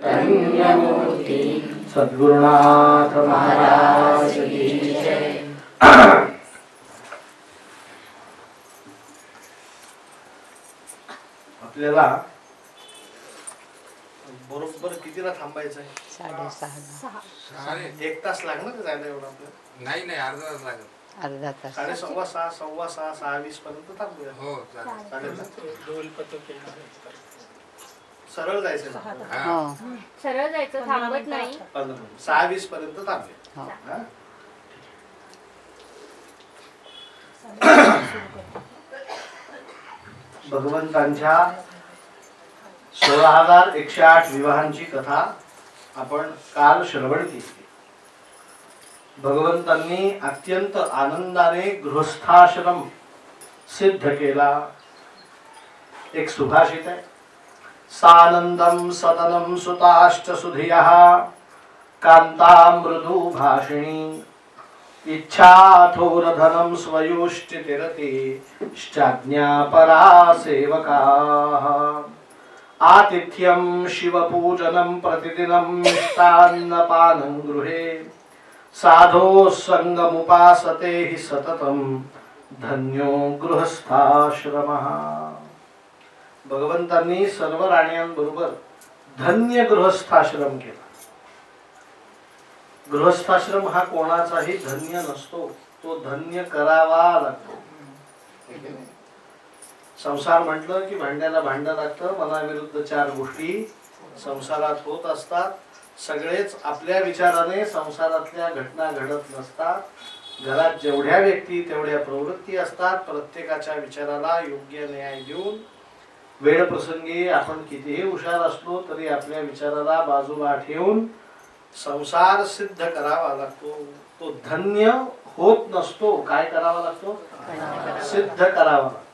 धन्यमूर्ती सद्गुरुनाथ महाराज की जय। आपल्याला बरोबर कितीला थांबायचं आहे? 6:30. 1 तास लागणार जायला एवढं आपल्याला? नाही अर्धा तास लागत. अर्धा तास. 6:15, 6:15, 6:20 पर्यंत थांबूया. हो चालेल. सरळ जायचं हो. सरळ जायचं, थांबत नाही. 6:20 पर्यंत थांबूया. हो. हा? भगवंतांच्या 16,108 विवाहांची कथा आपण काल श्रवण केली. भगवंतांनी अत्यंत आनंदाने गृहस्थाश्रम सिद्ध केला. एक सुभाषित आहे, सानंदम सदनम सुताश्च सुधियः कांता मृदु भाषिणी इच्छाथोरधनं स्वयुश्चितिरते श्चाज्ञापरा सेवकाः आतिथ्यं शिवपूजनं प्रतिदिनं मिष्टान्नपानं गृहे साधो संगमुपासते हि सततं धन्यो गृहस्थाश्रमः. भगवंतांनी सर्व राण्यांबरोबर धन्य गृहस्थाश्रम केला. गृहस्थाश्रम हा कोणाचाही धन्य नसतो, तो धन्य करावा लागतो. संसार म्हटलं की भांड्याला भांडं लागतं. मनाविरुद्ध 4 गोष्टी संसारात होत असतात. सगळेच आपल्या विचाराने संसारातल्या घटना घडत नसतात. घरात जेवढ्या व्यक्ती तेवढ्या प्रवृत्ती असतात. प्रत्येकाच्या विचाराला योग्य न्याय देऊन वेळ प्रसंगी आपण कितीही हुशार असलो तरी आपल्या विचाराला बाजूला ठेवून संसार सिद्ध करावा लागतो. तो धन्य होत नसतो. काय करावा लागतो? सिद्ध करावा लागतो.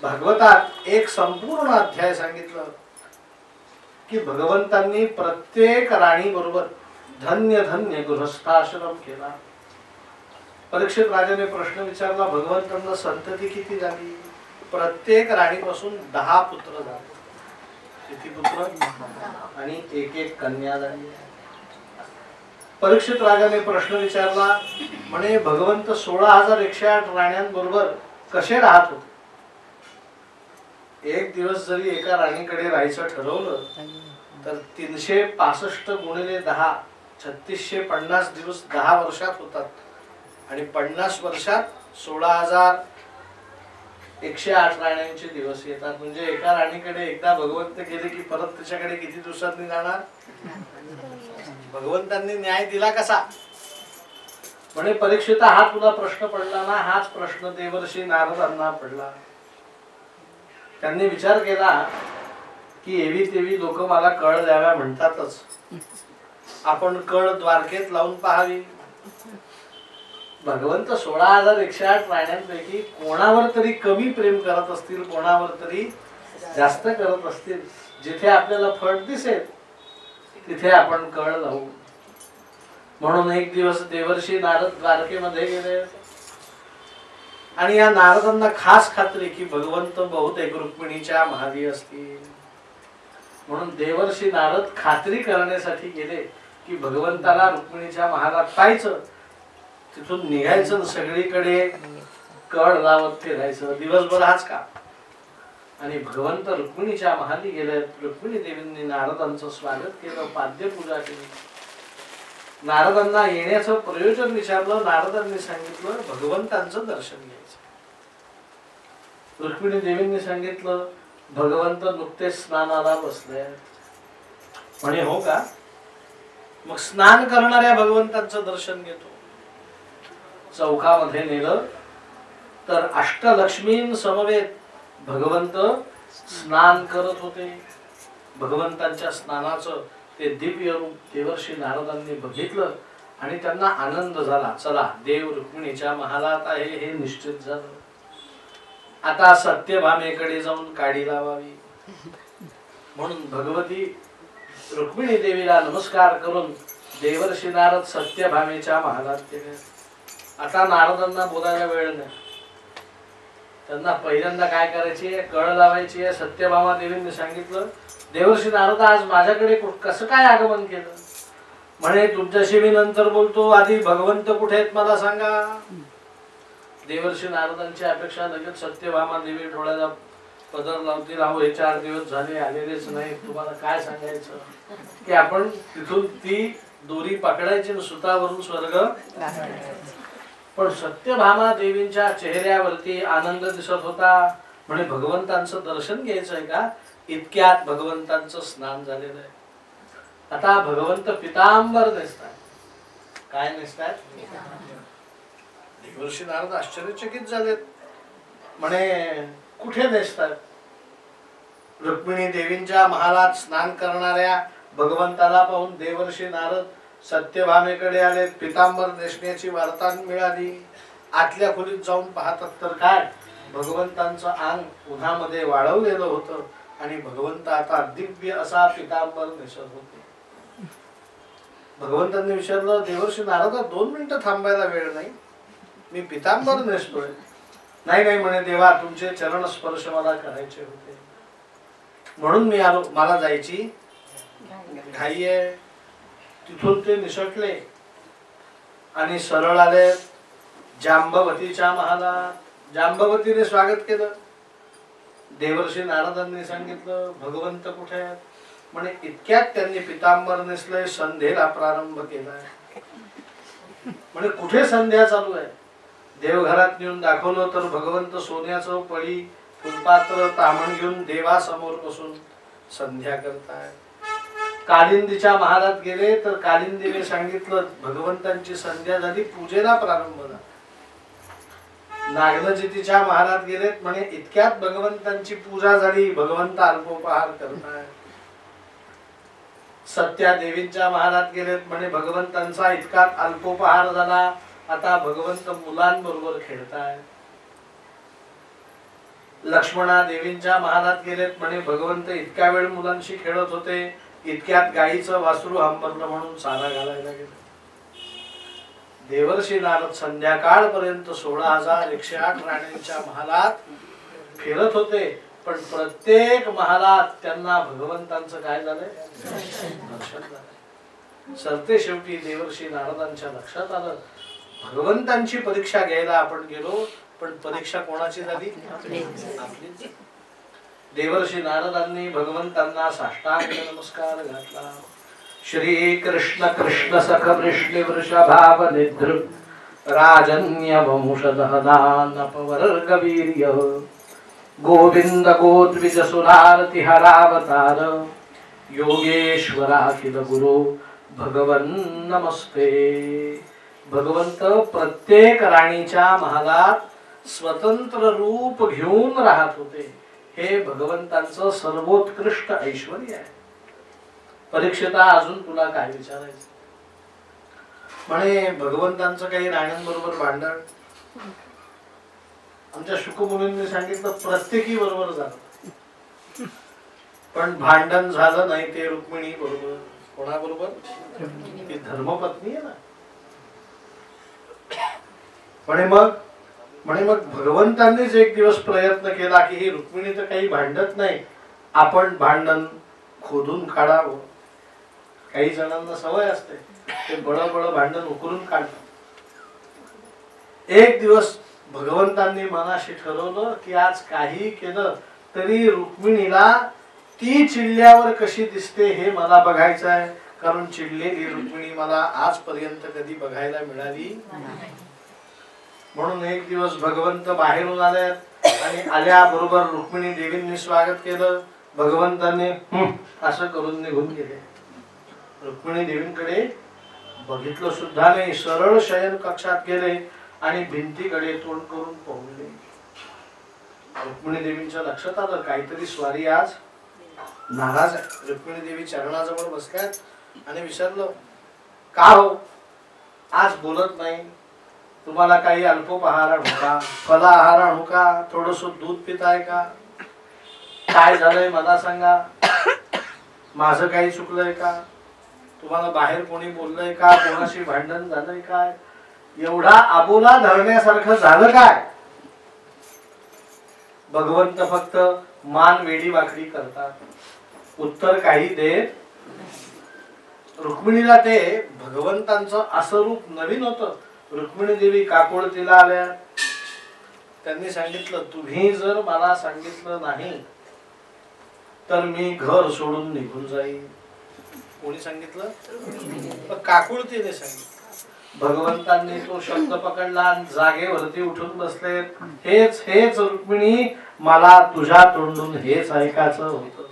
भागवतात एक संपूर्ण अध्याय सांगितलं की भगवंतांनी प्रत्येक राणी बरोबर धन्य धन्य गृहस्थाश्रम केला. परीक्षित राजाने प्रश्न विचारला, भगवंतांना संतती किती झाली? प्रत्येक राणीपासून 10 पुत्र झाले. किती पुत्र? आणि एक कन्या झाली. परीक्षित राजाने प्रश्न विचारला, म्हणे भगवंत 16,108 राण्यांबरोबर कसे राहत होते? एक दिवस जरी एका राणीकडे राहायचं ठरवलं तर 365 गुणिले 10 3650 दिवस 10 वर्षात होतात. आणि 50 वर्षात 16,108 राण्यांचे दिवस येतात. म्हणजे एका राणीकडे एकदा भगवंत गेले की परत त्याच्याकडे किती दिवसांनी जाणार? भगवंतांनी न्याय दिला कसा? म्हणे परीक्षिता, हा तुला प्रश्न पडला ना, हाच प्रश्न देवर्षी नारदांना पडला. त्यांनी विचार केला की एवी तेवी लोक मला कळ द्याव्या म्हणतातच, आपण कळ द्वारकेत लावून पाहावी. भगवंत 16,108 राण्यांपैकी कोणावर तरी कमी प्रेम करत असतील, कोणावर तरी जास्त करत असतील. जिथे आपल्याला फळ दिसेल तिथे आपण कळ लावू. म्हणून एक दिवस देवर्षी नारद द्वारकेमध्ये गेले आणि या नारदांना खास खात्री की भगवंत बहुतेक रुक्मिणीच्या महाली असतील. म्हणून देवर्षी नारद खात्री करण्यासाठी गेले की भगवंताला रुक्मिणीच्या महालात पाहायचं, तिथून निघायचं, सगळीकडे कळ लावत फिरायचं, दिवसभर हाच का. आणि भगवंत रुक्मिणीच्या महाली गेले. रुक्मिणी देवींनी नारदांचं स्वागत केलं, पाद्यपूजा केली. नारदांना येण्याचं प्रयोजन विचारलं. नारदांनी सांगितलं भगवंतांचं दर्शन घ्यायचं. रुक्मिणी देवींनी सांगितलं भगवंत नुकतेच स्नानाला बसले. म्हणे हो का? मग स्नान करणाऱ्या भगवंतांचं दर्शन घेतो. चौकामध्ये नेलं तर अष्टलक्ष्मीं समवेत भगवंत स्नान करत होते. भगवंतांच्या स्नानाचं ते दिव्य रूप देवर्षी नारदांनी बघितलं आणि त्यांना आनंद झाला. चला, देव रुक्मिणीच्या महालात आहे हे निश्चित झालं. आता सत्यभामेकडे जाऊन काडी लावावी. म्हणून भगवती रुक्मिणी देवीला नमस्कार करून देवर्षी नारद सत्यभामेच्या महालात गेले. आता नारदांना बोलायला वेळ नाही. त्यांना पहिल्यांदा काय करायचे, कळ लावायची. सत्यभामा देवींनी सांगितलं, देवर्षी नारद आज माझ्याकडे कसं काय आगमन केलं? म्हणे तुमच्याशी मी नंतर बोलतो, आधी भगवंत कुठे आहेत मला सांगा. देवर्षी नारदांची अपेक्षा लगेच सत्यभामा देवी डोळ्याला पदर लावतील. अहो हे 4 दिवस झाले आलेलेच नाही, तुम्हाला काय सांगायचं की आपण तिथून ती दोरी पकडायची आणि सुतावरून स्वर्ग. पण सत्यभामा देवींच्या चेहऱ्यावरती आनंद दिसत होता. म्हणे भगवंतांचं दर्शन घ्यायचंय का? इतक्यात भगवंतांचं स्नान झालेलं आहे. आता भगवंत पितांबर नेसतात. काय नेसतात? देवर्षी नारद आश्चर्यचकित झालेत. म्हणे कुठे नेसतात? रुक्मिणी देवींच्या महालात स्नान करणाऱ्या भगवंताला पाहून देवर्षी नारद सत्यभामेकडे आले. पितांबर नेसण्याची वार्ता मिळाली. आतल्या खोलीत जाऊन पाहतात तर काय, भगवंतांचं अंग उन्हामध्ये वाळवलेलं होतं आणि भगवंत आता दिव्य असा पितांबर नेसत होते. भगवंतांनी विचारलं, देवर्षी नारदा 2 मिनिटं थांबायला वेळ नाही, मी पितांबर नेसतोय. नाही नाही म्हणे, देवा तुमचे चरण स्पर्श मला करायचे होते म्हणून मी आलो, मला जायची घाई आहे. तिथून ते निसटले आणि सरळ आले जांबवतीच्या महालात. जांबवतीने स्वागत केलं. देवर्षी नारदांनी सांगितलं, भगवंत कुठे आहेत? म्हणे इतक्यात त्यांनी पितांबर नेसलंय, संध्येला प्रारंभ केलाय. म्हणे कुठे संध्या चालू आहे? देवघरात नेऊन दाखवलं तर भगवंत सोन्याचं पळी, फुलपात्र, तामण घेऊन देवासमोर बसून संध्या करताय. कालिंदीच्या महालात गेले तर कालिंदीने सांगितलं, भगवंतांची संध्या झाली, पूजेला प्रारंभ झाला. नागनजितीच्या महालात गेलेत, म्हणे इतक्यात भगवंतांची पूजा झाली, भगवंत अल्पोपहार करताय. सत्या देवींच्या महालात गेलेत, म्हणे भगवंतांचा इतकाच अल्पोपहार झाला, आता भगवंत मुलांबरोबर खेळताय. लक्ष्मणा देवींच्या महालात गेलेत, म्हणे भगवंत इतक्या वेळ मुलांशी खेळत होते, इतक्यात गाईचं वासरू हंबरलं म्हणून चारा घालायला गेले. देवर्षी नारद संध्याकाळपर्यंत 16,108 राण्यांच्या महालात फिरत होते, पण प्रत्येक महालात त्यांना भगवंतांचं काय झालंय? दर्शन झालंय. सरते शेवटी देवर्षी नारदांच्या लक्षात आलं, भगवंतांची परीक्षा घ्यायला आपण गेलो, पण परीक्षा कोणाची झाली? आपलीच. देवर्षी नारदांनी भगवंतांना साष्टांग नमस्कार घातला. श्री कृष्ण कृष्ण सख वृष्णि वृषभाव निद्र राजन्य वंशदहदानपवर्ग वीर्य गोविंद गोद्विज सुरारति हरावतार योगेश्वराखिल गुरु भगवन नमस्ते. भगवंत प्रत्येक राणीच्या महालात स्वतंत्र रूप घेऊन राहत होते. हे भगवंतांचं सर्वोत्कृष्ट ऐश्वर्य आहे. परीक्षिता, अजून तुला काय विचारायचं? म्हणे भगवंतांचं काही राण्यांबरोबर भांडण. आमच्या शुकमुनींनी सांगितलं, प्रत्येकी बरोबर झालं, पण भांडण झालं नाही ते रुक्मिणी बरोबर. कोणाबरोबर? ती धर्मपत्नी आहे ना. म्हणे मग भगवंतांनीच एक दिवस प्रयत्न केला की ही रुक्मिणी तर काही भांडत नाही, आपण भांडण खोदून काढावं. काही जणांना सवय असते, ते बळबळ भांडण उकरून काढतात. एक दिवस भगवंतांनी मनाशी ठरवलं की आज काही केलं तरी रुक्मिणीला ती चिडल्यावर कशी दिसते हे मला बघायचं आहे, कारण चिडलेली रुक्मिणी मला आजपर्यंत कधी बघायला मिळाली नाही. म्हणून एक दिवस भगवंत बाहेरून आल्यात आणि आल्याबरोबर रुक्मिणी देवींनी स्वागत केलं. भगवंतांनी असं करून निघून गेले. रुक्मिणी देवींकडे बघितलं सुद्धा नाही, सरळ शयन कक्षात गेले आणि भिंतीकडे तोंड करून पाहिले. रुक्मिणी देवींच्या लक्षात आलं काहीतरी स्वारी आज नाराज आहे. रुक्मिणी देवी चरणाजवळ बसल्यात आणि विचारलं, का हो आज बोलत नाही? तुम्हाला काही अल्पोपहार आणू का, फलाहार आणू का, थोडस दूध पिताय का, काय झालंय मला सांगा, माझं काही चुकलंय का, तुम्हाला बाहेर कोणी बोललंय का, कोणाशी भांडण झालंय काय, एवढा आबोला धरण्यासारखं झालं काय? भगवंत फक्त मान वेडी वाकडी करतात, उत्तर काही देत. रुक्मिणीला ते भगवंतांचं असं रूप नवीन होतं. रुक्मिणी देवी काकुळतीला आल्या, त्यांनी सांगितलं तुम्ही जर मला सांगितलं नाही तर मी घर सोडून निघून जाईन. कोणी सांगितलं? काकुळतीने सांगितलं. भगवंतांनी तो शब्द पकडला आणि जागेवरती उठून बसले. हेच हेच रुक्मिणी, मला तुझ्या तोंडून हेच ऐकायचं होतं.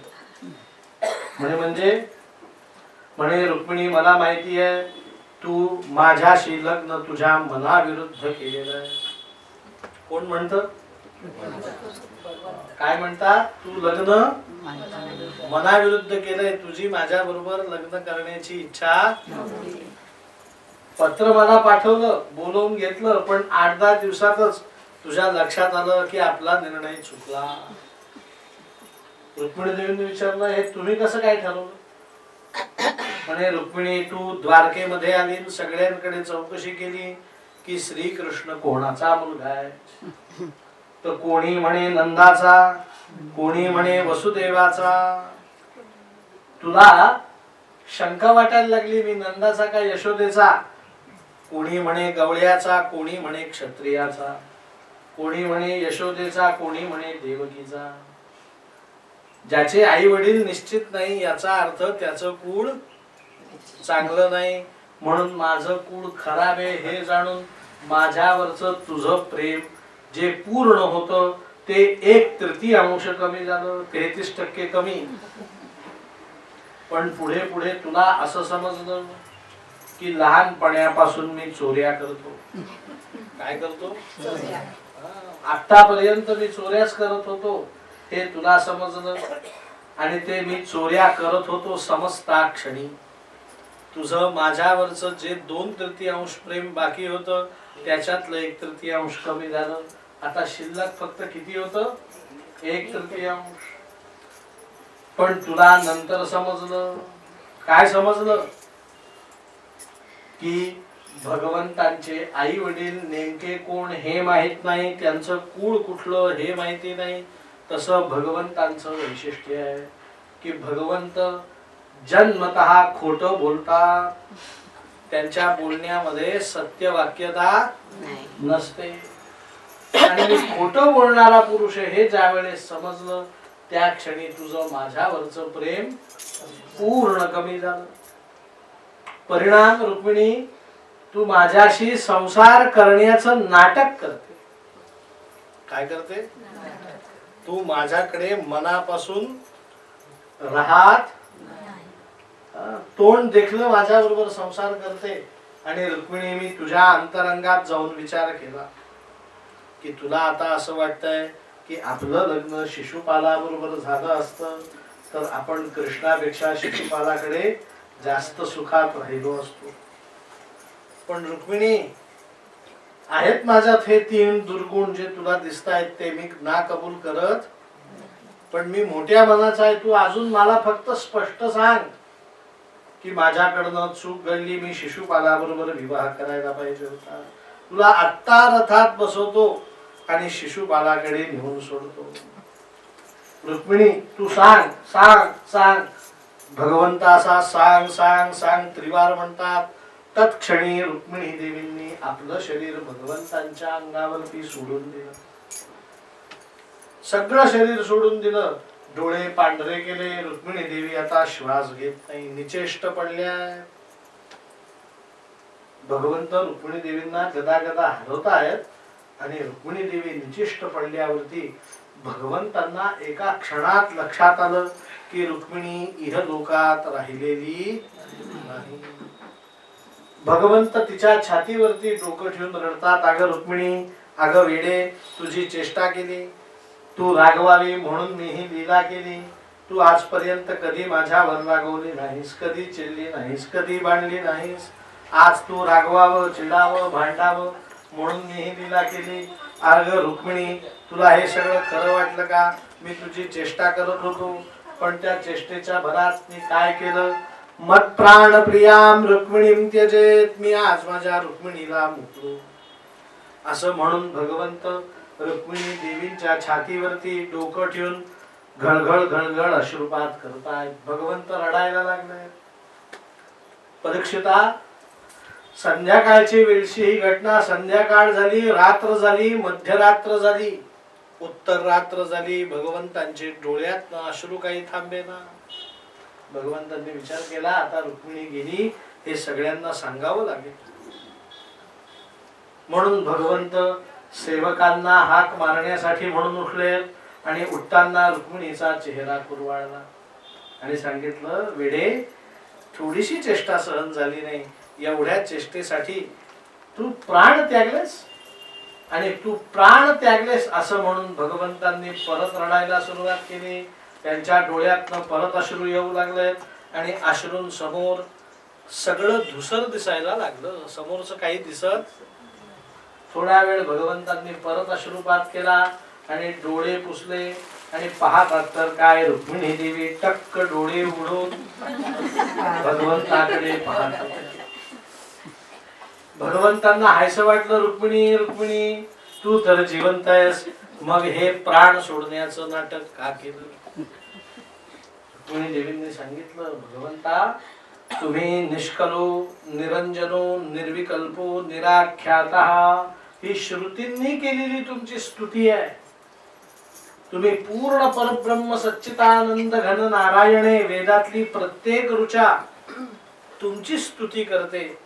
म्हणे रुक्मिणी, मला माहिती आहे तू माझ्याशी लग्न तुझ्या मनाविरुद्ध केलेलं आहे. कोण म्हणत? काय म्हणतात? तू लग्न मनाविरुद्ध केलंय, तुझी माझ्या बरोबर लग्न करण्याची इच्छा. पत्र मला पाठवलं, बोलवून घेतलं, पण 8-10 दिवसातच तुझ्या लक्षात आलं की आपला निर्णय चुकला. रुक्मिणी देवीने विचारलं, हे तुम्ही कसं काय ठरवलं? म्हणे रुक्मिणी, तू द्वारकेमध्ये आली, सगळ्यांकडे चौकशी केली की श्रीकृष्ण कोणाचा मुलगा आहे. तर कोणी म्हणे नंदाचा, कोणी म्हणे वसुदेवाचा. तुला शंका वाटायला लागली, मी नंदाचा का यशोदेचा. कोणी म्हणे गवळ्याचा, कोणी म्हणे क्षत्रियाचा, कोणी म्हणे यशोदेचा, कोणी म्हणे देवकीचा. ज्याचे आई वडील निश्चित नाही याचा अर्थ त्याचं कुळ चांगलं नाही, म्हणून माझं कुळ खराब आहे हे जाणून माझ्यावरचं तुझं प्रेम जे पूर्ण होतं ते 1/3 कमी झालं, 33% कमी. पण पुढे पुढे तुला असं समजलं की लहानपणापासून मी चोऱ्या करतो. काय करतो? आतापर्यंत मी चोऱ्याच करत होतो हे तुला समजलं. आणि ते मी चोऱ्या करत होतो समजता क्षणी तुझं माझ्यावरचं जे 2/3 प्रेम बाकी होतं त्याच्यातलं 1/3 कमी झालं. आता शिल्लक फक्त किती होतं? 1/3. पण तुला नंतर समजलं. काय समजलं? की भगवंतांचे आई वडील नेमके कोण हे माहित नाही, त्यांचं कुळ कुठलं हे माहिती नाही. तसं भगवंतांचं वैशिष्ट्य आहे की भगवंत जन्मतः खोटं बोलतात, त्यांच्या बोलण्यामध्ये सत्यवाक्यता नसते. आणि खोटं बोलणारा पुरुष हे ज्या वेळेस समजलं त्या क्षणी तुझं माझ्यावरचं प्रेम पूर्ण कमी झालं. परिणाम रुक्मिणी, तू माझ्याशी संसार करण्याचं नाटक करते. काय करते? तू माझ्याकडे मनापासून राहत, तोंड देखलं माझ्या बरोबर संसार करते. आणि रुक्मिणी, मी तुझ्या अंतरंगात जाऊन विचार केला की तुला आता असं वाटतंय की आपलं लग्न शिशुपाला बरोबर झालं असतं तर आपण कृष्णापेक्षा शिशुपालाकडे जास्त सुखात राहिलो असतो. पण रुक्मिणी, आहेत माझ्यात हे 3 दुर्गुण जे तुला दिसतायत ते मी ना कबूल करत, पण मी मोठ्या मनाचा आहे. तू अजून मला फक्त स्पष्ट सांग की माझ्याकडनं चूक घडली, मी शिशुपाला बरोबर विवाह करायला पाहिजे होता. तुला आत्ता रथात बसवतो आणि शिशुपालाकडे नेऊन सोडतो. रुक्मिणी, तू सांग सांग सांग. भगवंत असा सांग सांग सांग त्रिवार म्हणतात. तत्क्षणी रुक्मिणी देवींनी आपलं शरीर भगवंतांच्या अंगावरती सोडून दिलं. सगळं शरीर सोडून दिलं, डोळे पांढरे केले. रुक्मिणी देवी आता श्वास घेत नाही, निचेष्ट पडल्या. भगवंत रुक्मिणी देवींना गदागदा हलवतायत आणि रुक्मिणी देवी निचेष्ट पडल्यावरती भगवंतांना एका क्षणात लक्षात आलं की रुक्मिणी इहलोकात राहिलेली नाही. भगवंत तिच्या छातीवरती डोकं ठेवून रडतात. अगं रुक्मिणी, अगं वेडे, तुझी चेष्टा केली, तू रागवावी म्हणून मी ही लीला केली. तू आजपर्यंत कधी माझ्यावर रागवली नाहीस, कधी चिडली नाहीस, कधी भांडली नाहीस. आज तू रागवावं, चिडावं, भांडावं म्हणून मी ही लीला केली. अगं रुक्मिणी, तुला हे सगळं खरं वाटलं का? मी तुझी चेष्टा करत होतो, पण त्या चेष्टेच्या भरात मी काय केलं? मत प्राण प्रियाम रुक्मिणीम त्यजेत. मी आज माझ्या रुक्मिणीला मुकलो. असं म्हणून भगवंत रुक्मिणी देवींच्या छातीवरती डोकं ठेवून घळघळ घळघळ अश्रुपात करतायत. भगवंत रडायला लागले. परीक्षिता, संध्याकाळची वेळची ही घटना, संध्याकाळ झाली, रात्र झाली, मध्यरात्र झाली, उत्तर रात्र झाली, भगवंतांचे डोळ्यात अश्रू काही थांबे ना. भगवंतांनी विचार केला, आता रुक्मिणी गेली, हे सगळ्यांना सांगावं लागेल. म्हणून भगवंत सेवकांना हाक मारण्यासाठी म्हणून उठले आणि उठताना रुक्मिणीचा चेहरा कुरवाळला आणि सांगितलं, वेडे, थोडीशी चेष्टा सहन झाली नाही, एवढ्या चेष्टेसाठी तू प्राण त्यागलेस आणि तू प्राण त्यागलेस असं म्हणून भगवंतांनी परत रडायला सुरुवात केली. त्यांच्या डोळ्यातनं परत अश्रू येऊ लागले आणि अश्रून समोर सगळं धुसर दिसायला लागलं. समोरचं काही दिसत. थोडा वेळ भगवंतांनी परत अश्रुपात केला आणि डोळे पुसले आणि पाहतात तर काय, रुक्मिणी देवी टक्क डोळे उघडून भगवंताकडे पाहत. भगवंतांना हायसं वाटलं, रुक्मिणी रुक्मिणी तू तर जिवंत आहेस, मग हे प्राण सोडण्याचं नाटक का केलं? रुक्मिणी देवींनी सांगितलं, भगवंता तुम्ही निष्कलो निरंजनो निर्विकल्पो निराख्याता ही श्रुतींनी केलेली तुमची स्तुती आहे. तुम्ही पूर्ण परब्रह्म सच्चिदानंद घन नारायणे, वेदातली प्रत्येक ऋचा तुमची स्तुती करते.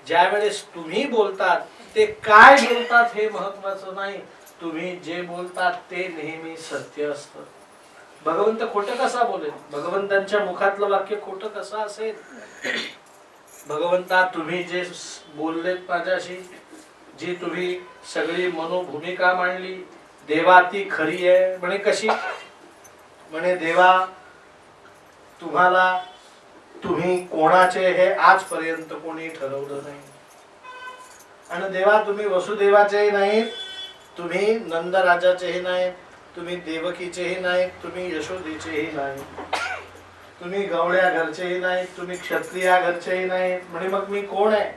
ज्या वेळेस तुम्ही बोलतात ते काय बोलतात हे महत्वाचं नाही, तुम्ही जे बोलतात ते नेहमी सत्य असतं. भगवंत खोटं कसा बोलेल? भगवंतांच्या मुखातलं वाक्य खोटं कसं असेल? भगवंता तुम्ही जे बोललेत माझ्याशी, जी तुम्ही सगळी मनोभूमिका मांडली, देवा ती खरी आहे. म्हणे कशी? म्हणे देवा तुम्हाला तुम्ही कोणाचे हे आजपर्यंत कोणी ठरवलं नाही. आणि देवा तुम्ही वसुदेवाचेही नाहीत, तुम्ही नंदराजाचेही नाहीत, तुम्ही देवकीचेही नाहीत, तुम्ही यशोदेचेही नाहीत, तुम्ही गवळ्या घरचेही नाहीत, तुम्ही क्षत्रिया घरचेही नाहीत. म्हणे मग मी कोण आहे?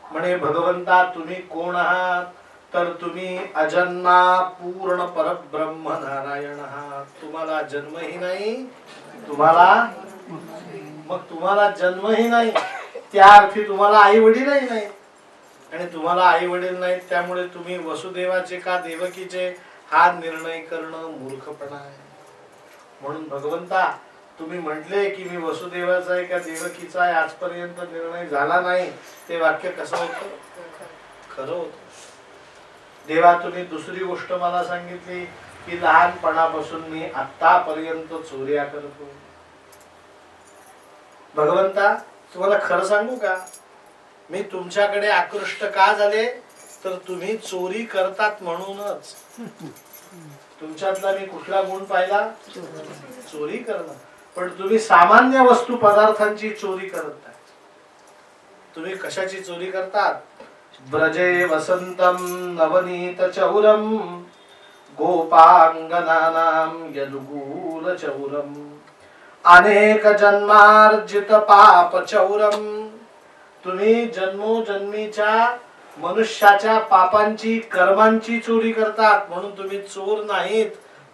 म्हणे भगवंता तुम्ही कोण आहात? तर तुम्ही अजन्मा पूर्ण परब्रह्म नारायण आहात. तुम्हाला जन्मही नाही, तुम्हाला जन्मही नाही, त्या अर्थी तुम्हाला आई वडीलही नाही. आणि तुम्हाला आई वडील नाहीत त्यामुळे तुम्ही वसुदेवाचे का देवकीचे हा निर्णय करणं मूर्खपणा आहे. म्हणून भगवंता तुम्ही म्हटले की मी वसुदेवाचा आहे का देवकीचा आहे, आजपर्यंत निर्णय झाला नाही. ते वाक्य कसं होतं? खरं होतं. देवा तुम्ही दुसरी गोष्ट मला सांगितली की लहानपणापासून मी आतापर्यंत चोऱ्या करतो. भगवंता तुम्हाला खरं सांगू का, मी तुमच्याकडे आकृष्ट का झाले तर तुम्ही चोरी करतात म्हणूनच. तुमच्यातला मी कुठला गुण पाहिला? चोरी करणं. पण तुम्ही सामान्य वस्तू पदार्थांची चोरी करत नाही. तुम्ही कशाची चोरी करतात? ब्रजे वसंतम नवनीत चौरम गोपांगनानाम यदुकूल चौरम अनेक जन्मार्जित पाप चौरम. तुम्ही जन्मोजन्मीच्या मनुष्याच्या पापांची कर्मांची चोरी करतात म्हणून तुम्ही चोर नाहीत,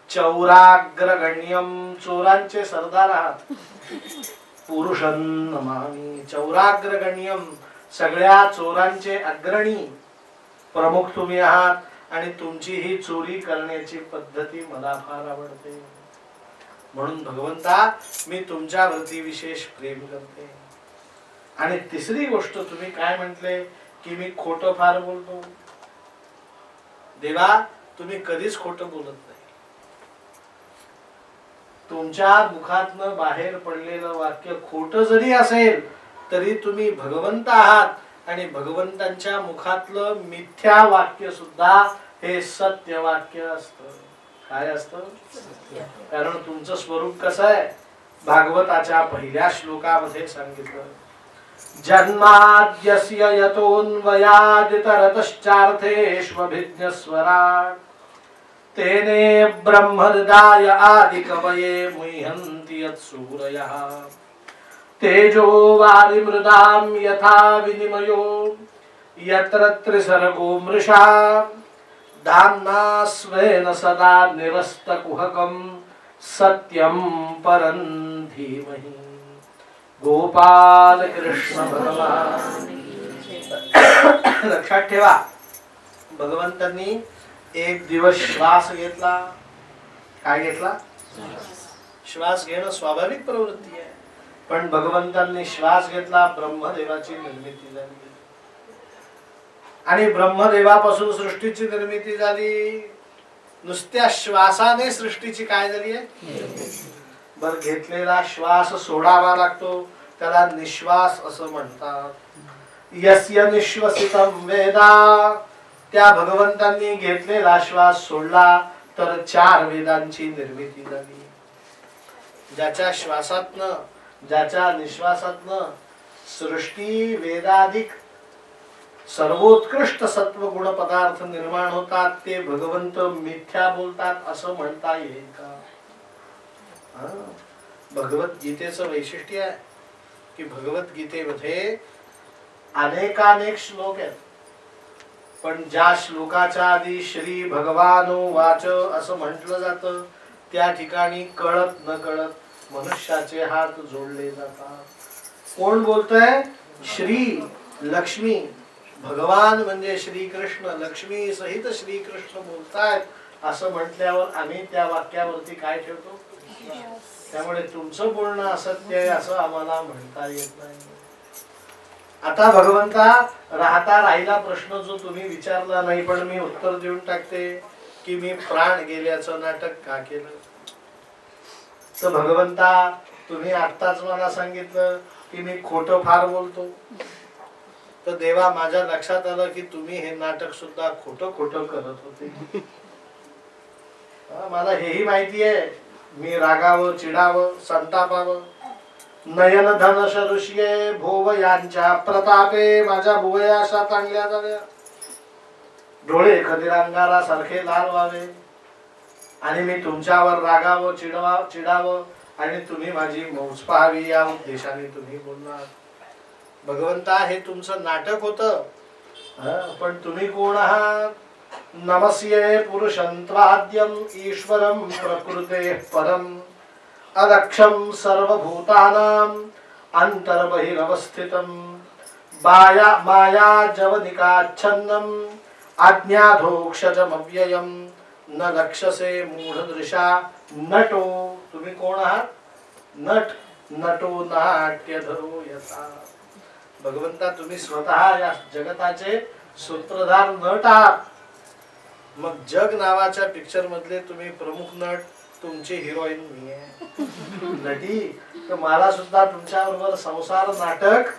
चौराग्रगण्यम चोरांचे सरदार आहात. पुरुषं नमामि चौराग्रगण्यम सगळ्या चोरांचे अग्रणी प्रमुख तुम्ही आहात. आणि तुमची ही चोरी करण्याची पद्धती मला फार आवडते. म्हणून भगवंता मी तुमच्यावरती विशेष प्रेम करते. आणि तिसरी गोष्ट तुम्ही काय म्हटले की मी खोटं फार बोलतो. देवा तुम्ही कधीच खोटं बोलत नाही. तुमच्या मुखातनं बाहेर पडलेलं वाक्य खोटं जरी असेल तरी तुम्ही भगवंत आहात आणि भगवंतांच्या मुखातलं मिथ्या वाक्य सुद्धा हे सत्य वाक्य असतं. काय असतं? कारण तुमचं स्वरूप कसं आहे? भागवताच्या पहिल्या श्लोकामध्ये सांगितलं, जन्माद्यस्य यतोऽन्वयादितरतश्चार्थेष्वभिज्ञस्वराट् तेने ब्रह्महृदाय आदिकवये मुह्यन्ति यत्सूरयः तेजो वारिमृदां यथा विनिमयो यत्र त्रिसर्गो मृषा धाम्ना स्वेन सदा निरस्तकुहकं सत्यं परं धीमहि। गोपाल कृष्ण भगवान। लक्षात ठेवा, भगवंतांनी एक दिवस श्वास घेतला. काय घेतला? श्वास घेणं स्वाभाविक प्रवृत्ती आहे, पण भगवंतांनी श्वास घेतला, ब्रह्मदेवाची निर्मिती झाली आणि ब्रह्मदेवापासून सृष्टीची निर्मिती झाली. नुसत्या श्वासाने सृष्टीची काय झाली आहे? बर, घेतलेला श्वास सोडावा लागतो, त्याला निश्वास असं म्हणतात. यस्य निश्वसितं वेदा, त्या भगवंतांनी घेतलेला श्वास सोडला तर 4 वेदांची निर्मिती झाली. ज्याच्या श्वासातनं, ज्याच्या निश्वासातनं सृष्टी वेदाधिक सर्वोत्कृष्ट सत्वगुण पदार्थ निर्माण होतात, ते भगवंत मिथ्या बोलतात असं म्हणता येईल का? भगवद्गीतेचं वैशिष्ट्य आहे की भगवद्गीतेमध्ये अनेकानेक श्लोक आहेत, पण ज्या श्लोकाच्या आधी श्री भगवानुवाच असं म्हटलं जातं, त्या ठिकाणी कळत न कळत मनुष्याचे हात जोडले जातात. कोण बोलतंय? श्री लक्ष्मी. भगवान म्हणजे श्रीकृष्ण, लक्ष्मी सहित श्रीकृष्ण बोलतायत असं म्हटल्यावर आम्ही त्या वाक्यावरती काय ठेवतो? त्यामुळे तुमचं बोलणं असत्य आहे असं आम्हाला म्हणता येत नाही. आता भगवंता, राहता राहिला प्रश्न जो तुम्ही विचारला नाही, पण मी उत्तर देऊन टाकते की मी प्राण गेल्याचं नाटक का केलं? तर भगवंता, तुम्ही आत्ताच मला सांगितलं की मी खोटं फार बोलतो. तर देवा, माझ्या लक्षात आलं की तुम्ही हे नाटक सुद्धा खोटं खोटं करत होते. मला हेही माहिती आहे, मी रागावं, चिडावं, संतापावं. नयन धन शरुष्ये भोव यांच्या प्रतापे माझ्या भुवया अशा चांगल्या झाल्या. डोळे खदिरांगारा सारखे लाल व्हावे आणि मी तुमच्यावर रागावं, चिडावं आणि तुम्ही माझी मौज पाहावी या उद्देशाने तुम्ही बोलणार. भगवंता, हे तुमचं नाटक होतं, पण तुम्ही कोण आहात? नमस्ये पुरुषं त्वाद्यं ईश्वरं प्रकृते परम अलक्षं सर्वभूतानां अंतर्बहिरवस्थितं माया जवनिकाच्छन्नं अज्ञाधोक्षजमव्ययं न लक्षसे मूढदृशा नटो. तुम्ही कोण आहात? नट. नटो नाट्यधरो यथा. भगवंता, तुम्ही स्वतः या जगताचे सूत्रधार नट आहात. मग जग नावाच्या पिक्चर मधले तुम्ही प्रमुख नट, तुमची हिरोईन मी आहे नटी. तर मला सुद्धा तुमच्या बरोबर संसार नाटक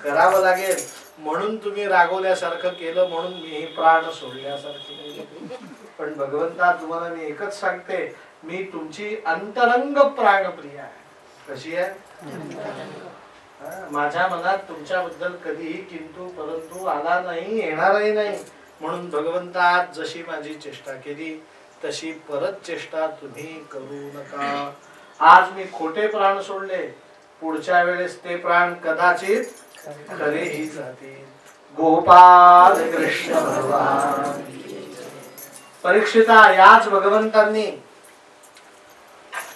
करावं लागेल, म्हणून तुम्ही रागवल्यासारखं केलं, म्हणून मी प्राण सोडल्यासारखे. पण भगवंता, तुम्हाला मी एकच सांगते, मी तुमची अंतरंग प्राणप्रिया आहे. कशी आहे? माझ्या मनात तुमच्याबद्दल कधीही किंतु परंतु आला नाही, येणारही नाही. म्हणून भगवंता, आज जशी माझी चेष्टा केली तशी परत चेष्टा तुम्ही करू नका. आज मी खोटे प्राण सोडले, पुढच्या वेळेस ते प्राण कदाचित खरेही जातील. गोपाल कृष्ण भगवान. परीक्षिता, याच भगवंतांनी,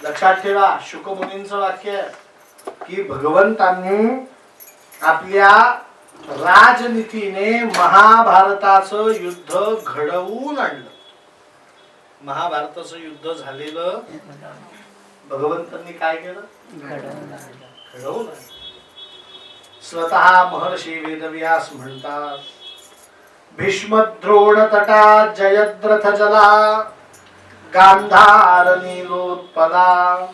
लक्षात ठेवा, शुकमुनींचं वाक्य की भगवंतांनी आपल्या राजनीतीने महाभारताचं युद्ध घडवून आणलं. महाभारताचं युद्ध झालेलं भगवंतांनी काय केलं? घडवून आणलं. स्वतः महर्षी वेदव्यास म्हणतात, भीष्मद्रोण तटा जयद्रथ जला गांधार नीलोत्पला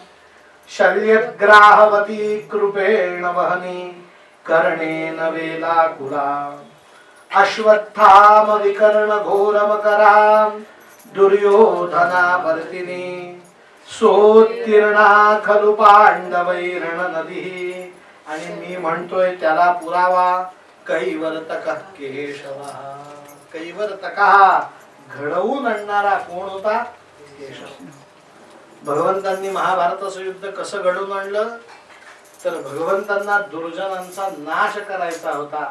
शल्यग्राहवती कृपेण वहनी कर्णेन वेलाकुला अश्वत्थाम विकर्ण घोरमकरा दुर्योधनावर्तिनी सोत्तीर्णा खलु पांडवैरण नदी. आणि मी म्हणतोय त्याला पुरावा, कैवर्तक केशव. कैवर्तक घडवून आणणारा कोण होता? केशव. भगवंतांनी महाभारताचं युद्ध कसं घडवून आणलं? तर भगवंतांना दुर्जनांचा नाश करायचा होता.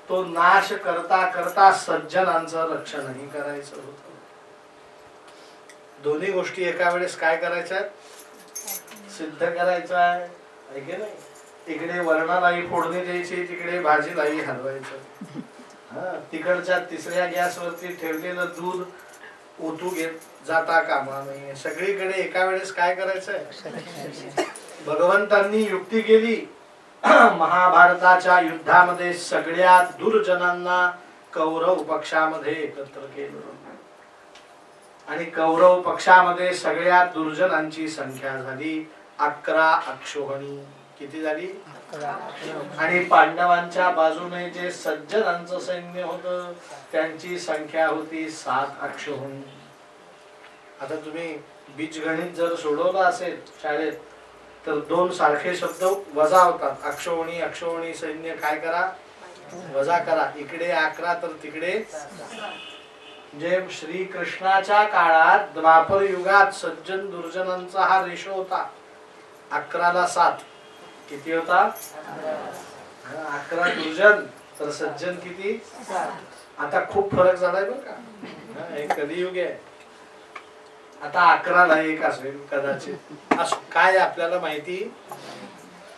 तो नाश करता करता सज्जनांचं रक्षणही करायचं होतं. दोन्ही गोष्टी एका वेळेस काय करायच्या आहेत? सिद्ध करायचं आहे, है की नाही? इकडे वरणालाही फोडणी द्यायची, तिकडे भाजीलाही हलवायचं. तिकडच्या तिसऱ्या गॅसवरती ठेवलेलं दूध ओतू घेत जाता कामा नये. सगळीकडे एका वेळेस काय करायचंय? भगवंतांनी युक्ती केली. महाभारताच्या युद्धामध्ये सगळ्यात दुर्जनांना कौरव पक्षामध्ये एकत्र केलं आणि कौरव पक्षामध्ये सगळ्यात दुर्जनांची संख्या झाली 11 अक्षोहिणी. किती झाली? आणि पांडवांच्या बाजूने जे सज्जनांचं सैन्य होतं त्यांची संख्या होती 7 अक्षोहिणी. आता तुम्ही बीजगणित जर सोडवलं असेल शाळेत तर 2 सारखे शब्द वजा होतात. अक्षोहिणी अक्षोहिणी सैन्य काय करा? वजा करा. इकडे 11 तर तिकडे. जे श्रीकृष्णाच्या काळात द्वापर युगात सज्जन दुर्जनांचा हा रेशो होता 11ला 7. किती होता? 11 दुर्जन तर सज्जन किती? 7. आता खूप फरक झालाय बरं का. हे कलियुग आहे. आता 11ला 1 असेल कदाचित, असं काय आपल्याला माहिती.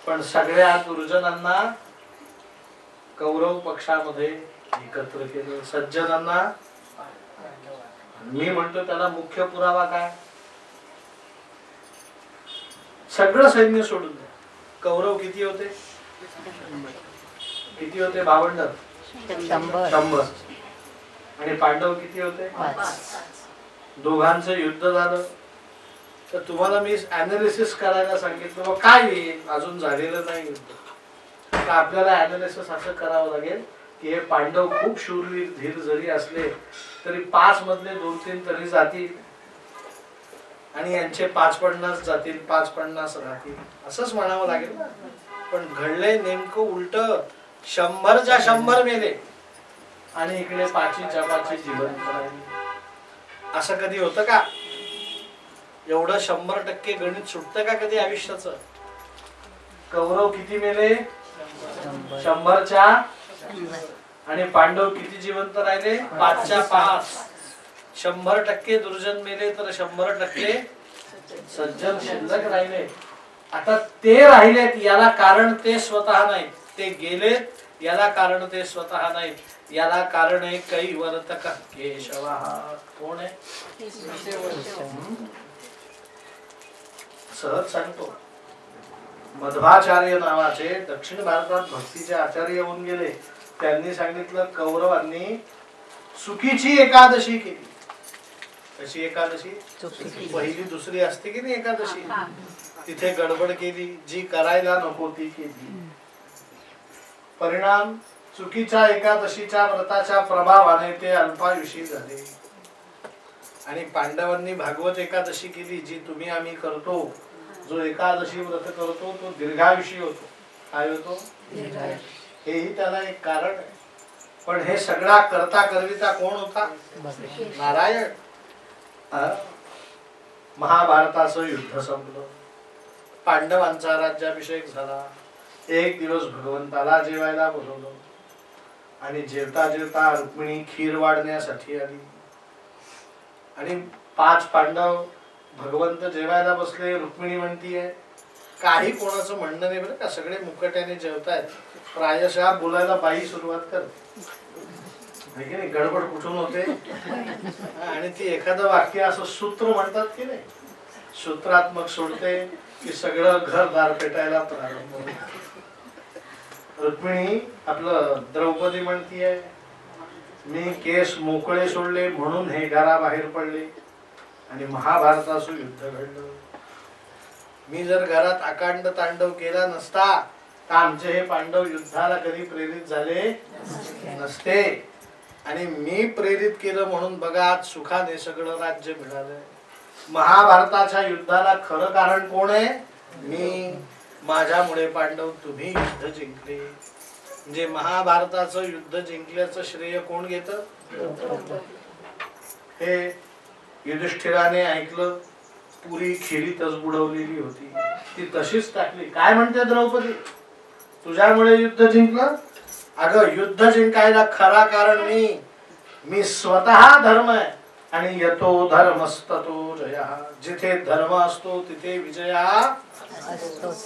पण सगळ्या दुर्जनांना कौरव पक्षामध्ये एकत्र केलं, सज्जनांना. मी म्हणतो त्याला मुख्य पुरावा काय? सगळं सैन्य सोडून द्या. कौरव किती होते? किती होते? 52. 100. आणि पांडव किती होते? 5. दोघांचं युद्ध झालं तर तुम्हाला मी अनालिसिस करायला सांगितलं. मग काय येईल? अजून झालेलं नाही युद्ध. तर आपल्याला अनालिसिस असं करावं लागेल की हे पांडव खूप शूरवीर धीर जरी असले तरी 5 मधले 2-3 तरी जातील आणि यांचे 5-50 जातील, 5-50 राहतील, असंच म्हणावं लागेल ना. पण घडलंय नेमकं उलट. 100च्या 100 मेले आणि इकडे 5च्या 5 जिवंत राहिले. असं कधी होतं का? एवढं 100% गणित सुटतं का कधी आयुष्याचं? कौरव किती मेले? 100च्या. आणि पांडव किती जिवंत राहिले? 5च्या 5. 100% दुर्जन मेले तर 100% सज्जन शिल्लक राहिले. आता ते राहिलेत याला कारण ते स्वतः नाहीत, ते गेलेत याला कारण ते स्वतः नाहीत. याला कारण आहे कैवर्तक केशवा. कोण आहे? सहज सांगतो. मध्वाचार्य नावाचे दक्षिण भारतात भक्तीचे आचार्य होऊन गेले. त्यांनी सांगितलं कौरवांनी चुकीची एकादशी केली. कशी एकादशी? पहिली दुसरी असते की नाही एकादशी, तिथे गडबड केली, जी करायला नको ती केली. परिणाम चुकीच्या एकादशीच्या व्रताच्या प्रभावाने ते अल्पायुषी झाले. आणि पांडवांनी भागवत एकादशी केली, जी तुम्ही आम्ही करतो. जो एकादशी व्रत करतो तो दीर्घायुषी होतो. काय होतो? हेही त्याला एक कारण आहे. पण हे सगळा करता करविता कोण होता? नारायण. महाभारताचं युद्ध संपलं, पांडवांचा राज्याभिषेक झाला. एक दिवस भगवंताला जेवायला बोलवलं आणि जेवता जेवता रुक्मिणी खीर वाढण्यासाठी आली आणि 5 पांडव भगवंत जेवायला बसले. रुक्मिणी म्हणतीये, काही कोणाचं म्हणणं नाही बरं का, सगळे मुकट्याने जेवतायत. प्रायशः बोलायला बाई सुरुवात करते, गडबड कुठून होते. आणि ती एखादं वाक्य असं सूत्र म्हणतात की नाही, सूत्रात्मक सोडते की सगळं घरदार पेटायला प्रारंभ होतो. रुक्मिणी आपलं द्रौपदी म्हणतीये, मी केस मोकळे सोडले म्हणून हे घराबाहेर पडले आणि महाभारताचं युद्ध घडलं. मी जर घरात अकांड तांडव केला नसता तर आमचे हे पांडव युद्धाला कधी प्रेरित झाले नसते. आणि मी प्रेरित केलं म्हणून बघा आज सुखाने सगळं राज्य मिळालंय. महाभारताच्या युद्धाला खरं कारण कोण आहे? मी. माझ्यामुळे पांडव तुम्ही युद्ध जिंकले. म्हणजे महाभारताचं युद्ध जिंकल्याचं श्रेय कोण घेतं? हे युधिष्ठिराने ऐकलं. पुरी खिरीतच बुडवलेली होती, ती तशीच टाकली. काय म्हणते द्रौपदी, तुझ्यामुळे युद्ध जिंकलं? अगं युद्ध जिंकायला खरा कारण मी स्वतः धर्म आहे. आणि यतो धर्मस्ततो जय. जिथे धर्म असतो तिथे विजय असतो